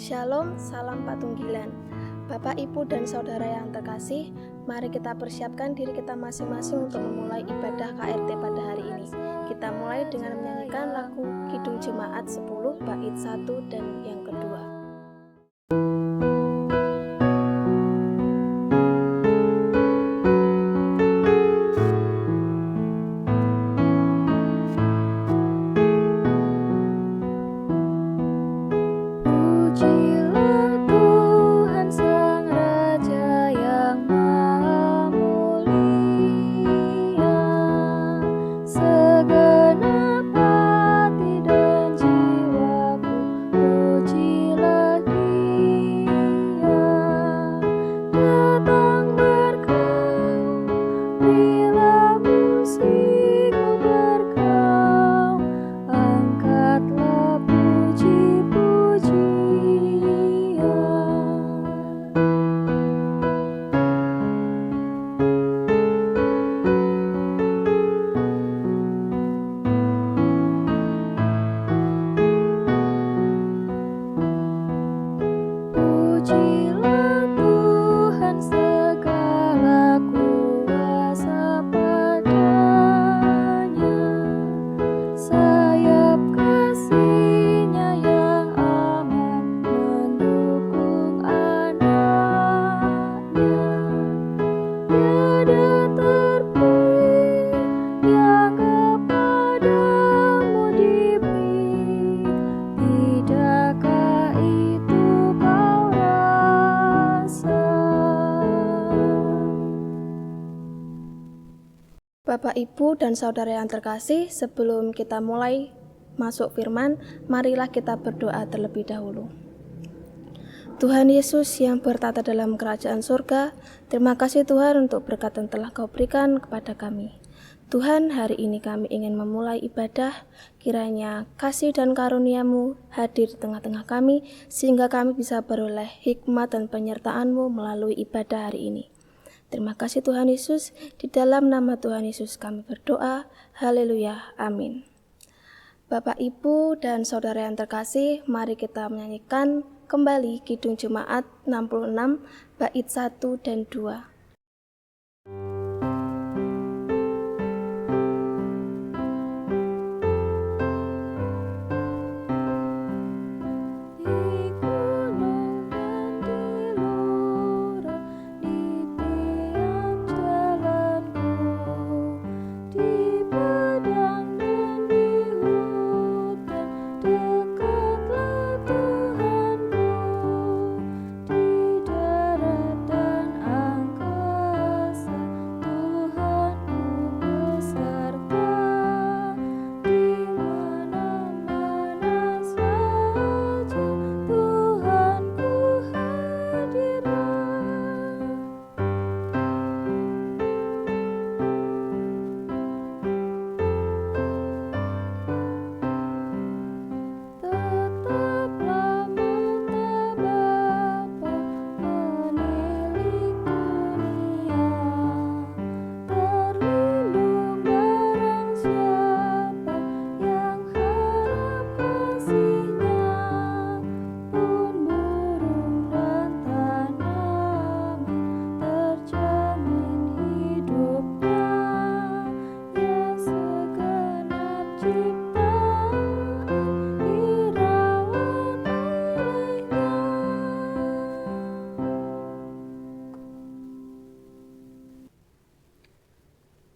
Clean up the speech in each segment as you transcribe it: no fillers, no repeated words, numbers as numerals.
Shalom, salam patunggilan. Bapak, Ibu, dan Saudara yang terkasih, mari kita persiapkan diri kita masing-masing untuk memulai ibadah KRT pada hari ini. Kita mulai dengan menyanyikan lagu Kidung Jemaat 10 bait 1 dan yang kedua. Bapak, Ibu, dan Saudara yang terkasih, sebelum kita mulai masuk firman, marilah kita berdoa terlebih dahulu. Tuhan Yesus yang bertata dalam kerajaan surga, terima kasih Tuhan untuk berkat yang telah Kau berikan kepada kami. Tuhan, hari ini kami ingin memulai ibadah, kiranya kasih dan karunia-Mu hadir di tengah-tengah kami, sehingga kami bisa beroleh hikmat dan penyertaan-Mu melalui ibadah hari ini. Terima kasih Tuhan Yesus, di dalam nama Tuhan Yesus kami berdoa, haleluya, amin. Bapak, Ibu, dan Saudara yang terkasih, mari kita menyanyikan kembali Kidung Jemaat 66, bait 1 dan 2.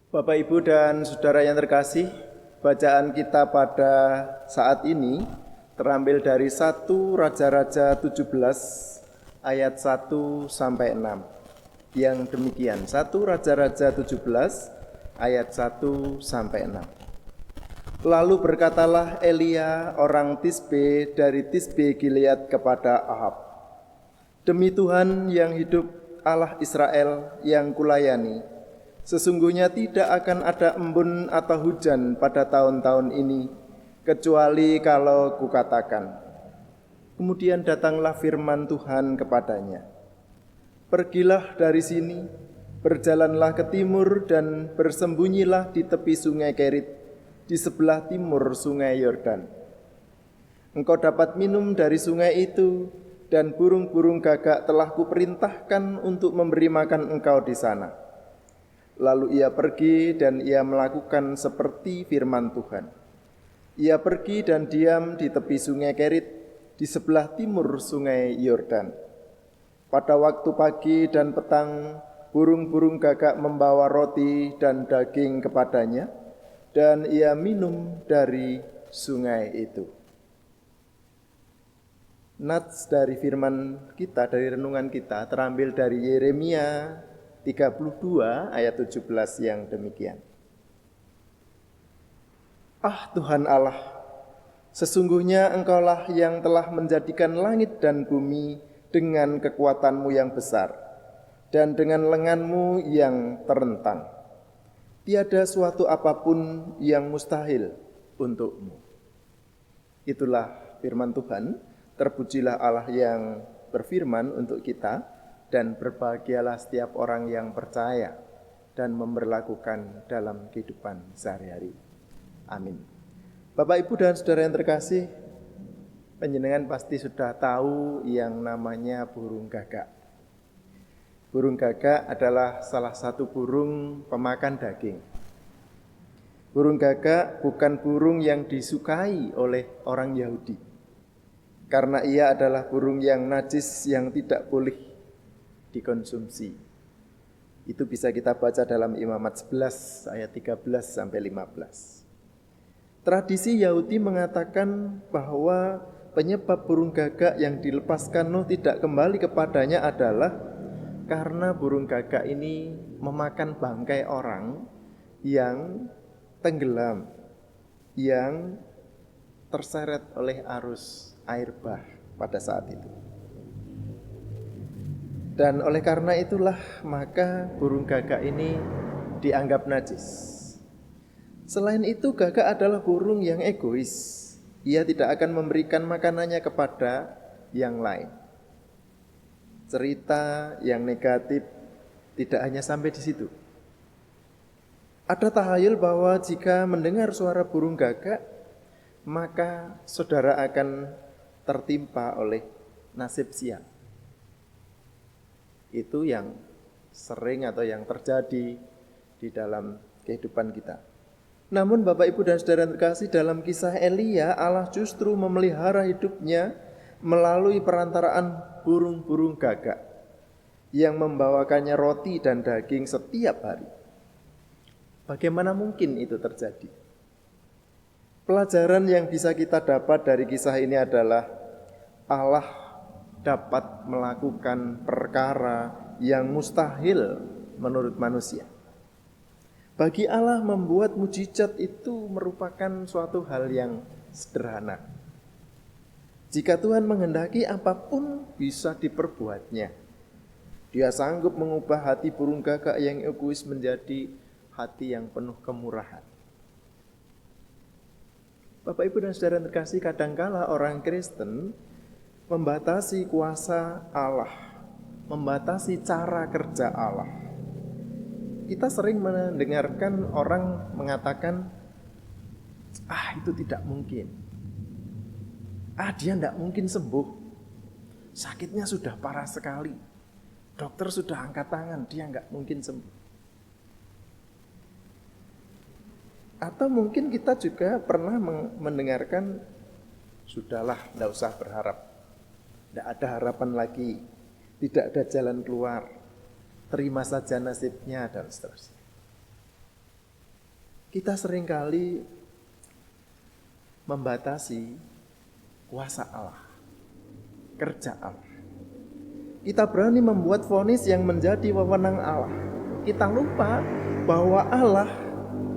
Bapak, Ibu, dan Saudara yang terkasih, bacaan kita pada saat ini terambil dari 1 Raja-Raja 17 ayat 1 sampai 6. Yang demikian, 1 Raja-Raja 17 ayat 1 sampai 6. Lalu berkatalah Elia orang Tisbe dari Tisbe Gilead kepada Ahab, "Demi Tuhan yang hidup, Allah Israel yang kulayani, sesungguhnya tidak akan ada embun atau hujan pada tahun-tahun ini, kecuali kalau kukatakan." Kemudian datanglah firman Tuhan kepadanya, "Pergilah dari sini, berjalanlah ke timur dan bersembunyilah di tepi sungai Kerit, di sebelah timur sungai Yordan. Engkau dapat minum dari sungai itu, dan burung-burung gagak telah kuperintahkan untuk memberi makan engkau di sana. Lalu ia pergi dan ia melakukan seperti firman Tuhan. Ia pergi dan diam di tepi sungai Kerit, di sebelah timur sungai Yordan. Pada waktu pagi dan petang, burung-burung gagak membawa roti dan daging kepadanya, dan ia minum dari sungai itu. Nats dari firman kita, dari renungan kita, terambil dari Yeremia 32 ayat 17 yang demikian. Ah Tuhan Allah, sesungguhnya Engkaulah yang telah menjadikan langit dan bumi dengan kekuatan-Mu yang besar dan dengan lengan-Mu yang terentang. Tiada suatu apapun yang mustahil untuk-Mu. Itulah firman Tuhan. Terpujilah Allah yang berfirman untuk kita, dan berbahagialah setiap orang yang percaya dan memberlakukan dalam kehidupan sehari-hari. Amin. Bapak, Ibu, dan saudara yang terkasih, panjenengan pasti sudah tahu yang namanya burung gagak. Burung gagak adalah salah satu burung pemakan daging. Burung gagak bukan burung yang disukai oleh orang Yahudi, karena ia adalah burung yang najis yang tidak boleh dikonsumsi. Itu bisa kita baca dalam Imamat 11 ayat 13 sampai 15. Tradisi Yahudi mengatakan bahwa penyebab burung gagak yang dilepaskan Nuh tidak kembali kepadanya adalah karena burung gagak ini memakan bangkai orang yang tenggelam, yang terseret oleh arus air bah pada saat itu. Dan oleh karena itulah maka burung gagak ini dianggap najis. Selain itu, gagak adalah burung yang egois. Ia tidak akan memberikan makanannya kepada yang lain. Cerita yang negatif tidak hanya sampai di situ. Ada tahayul bahwa jika mendengar suara burung gagak, maka saudara akan tertimpa oleh nasib sial. Itu yang sering atau yang terjadi di dalam kehidupan kita. Namun Bapak, Ibu, dan saudara terkasih, dalam kisah Elia, Allah justru memelihara hidupnya melalui perantaraan burung-burung gagak yang membawakannya roti dan daging setiap hari. Bagaimana mungkin itu terjadi? Pelajaran yang bisa kita dapat dari kisah ini adalah Allah dapat melakukan perkara yang mustahil menurut manusia. Bagi Allah, membuat mujizat itu merupakan suatu hal yang sederhana. Jika Tuhan menghendaki, apapun bisa diperbuatnya. Dia sanggup mengubah hati burung gagak yang egois menjadi hati yang penuh kemurahan. Bapak, Ibu, dan saudara yang terkasih, kadangkala orang Kristen membatasi kuasa Allah, membatasi cara kerja Allah. Kita sering mendengarkan orang mengatakan, itu tidak mungkin. Dia tidak mungkin sembuh. Sakitnya sudah parah sekali. Dokter sudah angkat tangan, dia nggak mungkin sembuh. Atau mungkin kita juga pernah mendengarkan, sudahlah, tidak usah berharap. Tidak ada harapan lagi, tidak ada jalan keluar, terima saja nasibnya, dan seterusnya. Kita seringkali membatasi kuasa Allah, kerja Allah. Kita berani membuat vonis yang menjadi wewenang Allah. Kita lupa bahwa Allah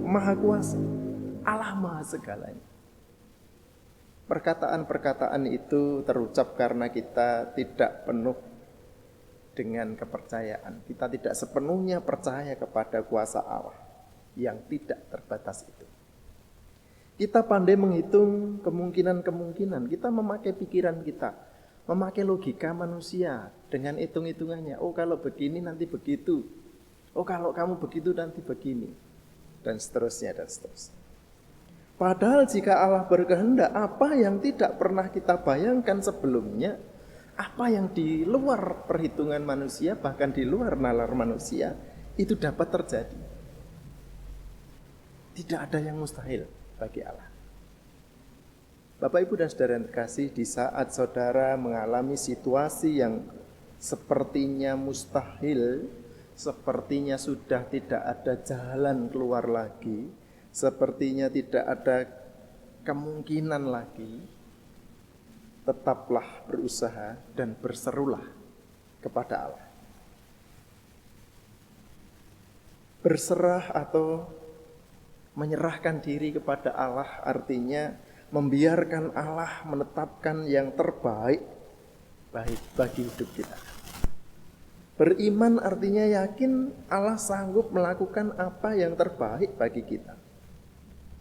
Maha Kuasa, Allah Maha Segalanya. Perkataan-perkataan itu terucap karena kita tidak penuh dengan kepercayaan. Kita tidak sepenuhnya percaya kepada kuasa Allah yang tidak terbatas itu. Kita pandai menghitung kemungkinan-kemungkinan. Kita memakai pikiran kita, memakai logika manusia dengan hitung-hitungannya. Oh, kalau begini nanti begitu. Oh, kalau kamu begitu nanti begini. Dan seterusnya, dan seterusnya. Padahal jika Allah berkehendak, apa yang tidak pernah kita bayangkan sebelumnya apa yang di luar perhitungan manusia, bahkan di luar nalar manusia, itu dapat terjadi. Tidak ada yang mustahil bagi Allah. Bapak, Ibu, dan saudara yang terkasih, di saat saudara mengalami situasi yang sepertinya mustahil, sepertinya sudah tidak ada jalan keluar lagi, sepertinya tidak ada kemungkinan lagi, tetaplah berusaha dan berserulah kepada Allah. Berserah atau menyerahkan diri kepada Allah artinya membiarkan Allah menetapkan yang terbaik bagi hidup kita. Beriman artinya yakin Allah sanggup melakukan apa yang terbaik bagi kita.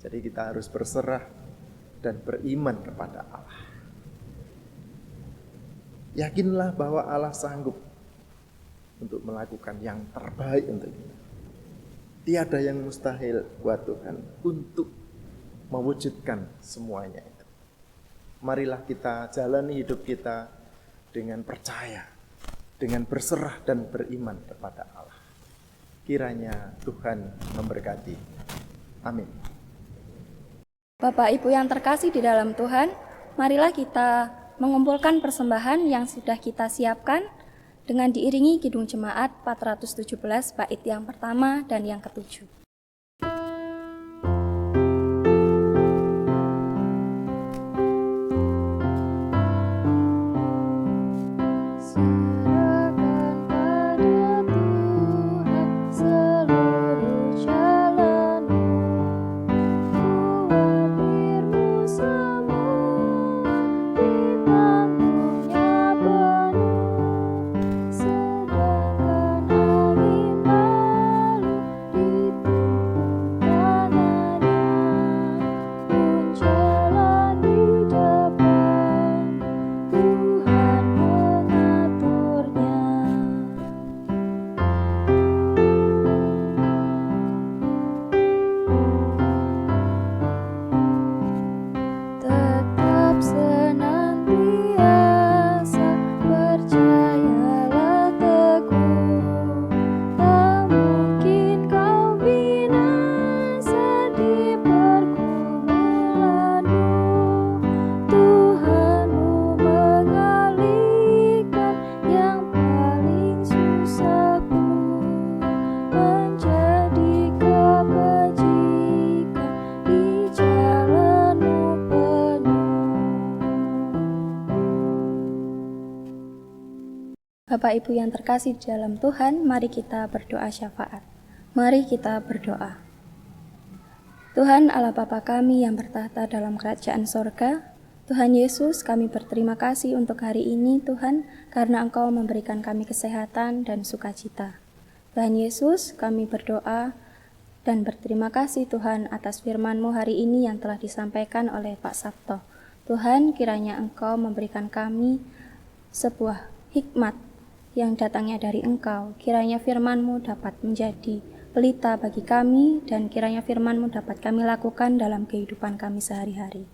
Jadi kita harus berserah dan beriman kepada Allah. Yakinlah bahwa Allah sanggup untuk melakukan yang terbaik untuk kita. Tiada yang mustahil buat Tuhan untuk mewujudkan semuanya itu. Marilah kita jalani hidup kita dengan percaya, dengan berserah dan beriman kepada Allah. Kiranya Tuhan memberkati. Amin. Bapak Ibu yang terkasih di dalam Tuhan, marilah kita mengumpulkan persembahan yang sudah kita siapkan dengan diiringi Kidung Jemaat 417 bait yang pertama dan yang ketujuh. Bapak Ibu yang terkasih di dalam Tuhan, mari kita berdoa syafaat. Mari kita berdoa. Tuhan Allah Bapa kami yang bertahta dalam kerajaan sorga, Tuhan Yesus, kami berterima kasih untuk hari ini Tuhan, karena Engkau memberikan kami kesehatan dan sukacita. Tuhan Yesus, kami berdoa dan berterima kasih Tuhan atas firman-Mu hari ini yang telah disampaikan oleh Pak Sabto. Tuhan, kiranya Engkau memberikan kami sebuah hikmat yang datangnya dari Engkau. Kiranya firman-Mu dapat menjadi pelita bagi kami, dan kiranya firman-Mu dapat kami lakukan dalam kehidupan kami sehari-hari.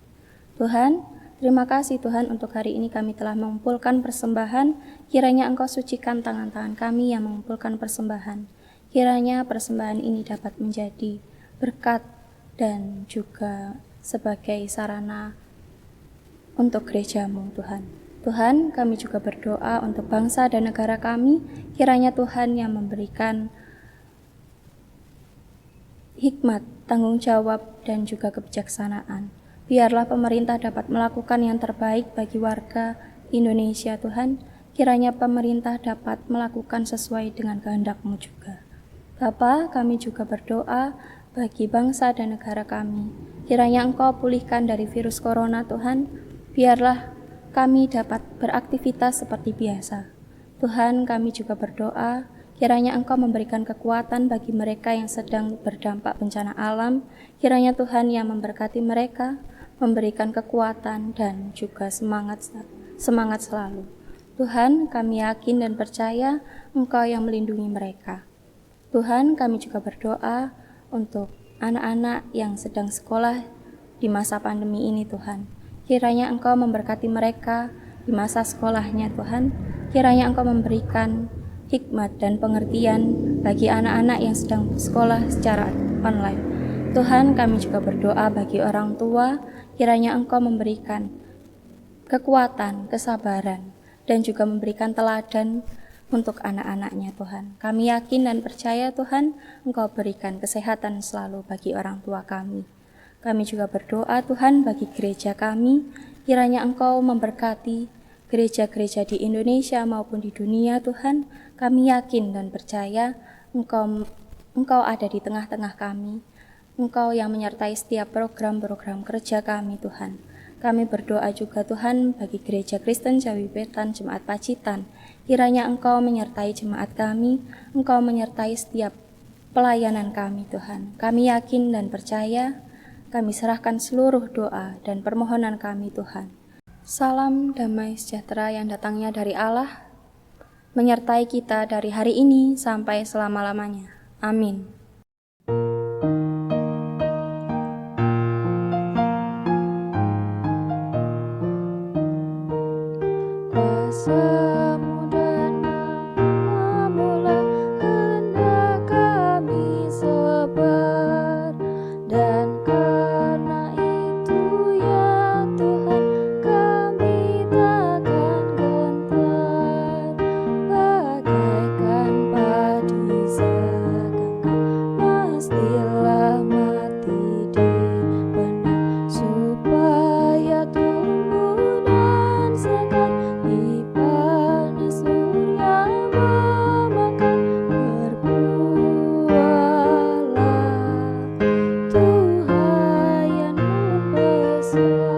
Tuhan, terima kasih Tuhan untuk hari ini kami telah mengumpulkan persembahan. Kiranya Engkau sucikan tangan-tangan kami yang mengumpulkan persembahan. Kiranya persembahan ini dapat menjadi berkat dan juga sebagai sarana untuk gereja-Mu Tuhan. Tuhan, kami juga berdoa untuk bangsa dan negara kami, kiranya Tuhan yang memberikan hikmat, tanggung jawab, dan juga kebijaksanaan. Biarlah pemerintah dapat melakukan yang terbaik bagi warga Indonesia, Tuhan. Kiranya pemerintah dapat melakukan sesuai dengan kehendak-Mu juga. Bapa, kami juga berdoa bagi bangsa dan negara kami. Kiranya Engkau pulihkan dari virus corona, Tuhan. Biarlah kami dapat beraktivitas seperti biasa. Tuhan, kami juga berdoa, kiranya Engkau memberikan kekuatan bagi mereka yang sedang berdampak bencana alam. Kiranya Tuhan yang memberkati mereka, memberikan kekuatan dan juga semangat selalu. Tuhan, kami yakin dan percaya Engkau yang melindungi mereka. Tuhan, kami juga berdoa untuk anak-anak yang sedang sekolah di masa pandemi ini, Tuhan. Kiranya Engkau memberkati mereka di masa sekolahnya Tuhan. Kiranya Engkau memberikan hikmat dan pengertian bagi anak-anak yang sedang sekolah secara online. Tuhan, kami juga berdoa bagi orang tua, kiranya Engkau memberikan kekuatan, kesabaran, dan juga memberikan teladan untuk anak-anaknya Tuhan. Kami yakin dan percaya Tuhan, Engkau berikan kesehatan selalu bagi orang tua kami. Kami juga berdoa Tuhan bagi gereja kami, kiranya Engkau memberkati gereja-gereja di Indonesia maupun di dunia Tuhan. Kami yakin dan percaya Engkau ada di tengah-tengah kami. Engkau yang menyertai setiap program-program kerja kami Tuhan. Kami berdoa juga Tuhan bagi Gereja Kristen Jawi Wetan Jemaat Pacitan. Kiranya Engkau menyertai jemaat kami, Engkau menyertai setiap pelayanan kami Tuhan. Kami yakin dan percaya, kami serahkan seluruh doa dan permohonan kami Tuhan. Salam damai sejahtera yang datangnya dari Allah, menyertai kita dari hari ini sampai selama-lamanya. Amin. Kuasamu dan nama-Mulah hendak kami sebar, dan karena itu ya Tuhan kami takkan gentar. Bagaikan padi segangkan, mestilah mati dipendam, supaya tumbuh dan segar di panas surya memakan. Berbuahlah Tuhan yang membesar.